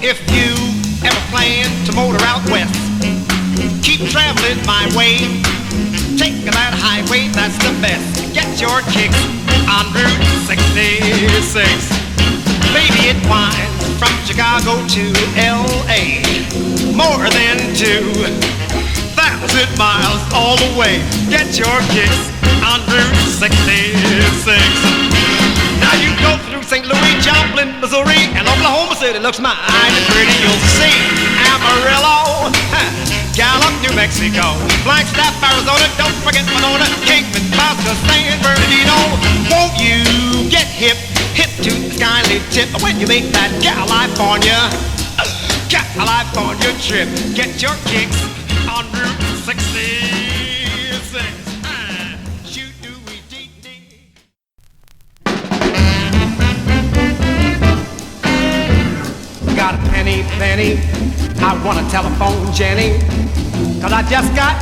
If you ever plan to motor out west, keep traveling my way. Take that highway, that's the best. Get your kicks on Route 66. Baby, it winds from Chicago to L.A. More than 2,000 miles all the way. Get your kicks on Route 66. Now you go through St. Louis, Joplin, Missouri, and Oklahoma City looks mighty pretty. You'll see Amarillo, Gallup, New Mexico, Flagstaff, Arizona, don't forget Winona, Kingman, Boston, San Bernardino. Won't you get hip, hip to the skyly tip when you make that California trip? Get your kicks on Route 66. Got a penny, penny, I want a telephone, Jenny, 'cause I just got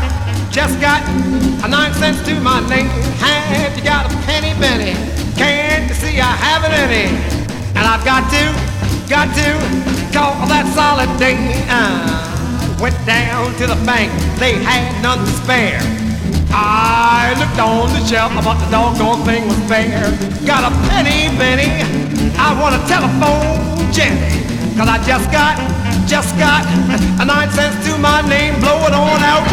a 9 cents to my name. Have you got a penny, penny? Can't you see I haven't any? And I've got to call that solid day. Went down to the bank, they had none to spare. I looked on the shelf, but the doggone thing was bare. Got a penny, penny, I want a telephone, Jenny, 'cause I just got a 9 cents to my name. Blow it on out.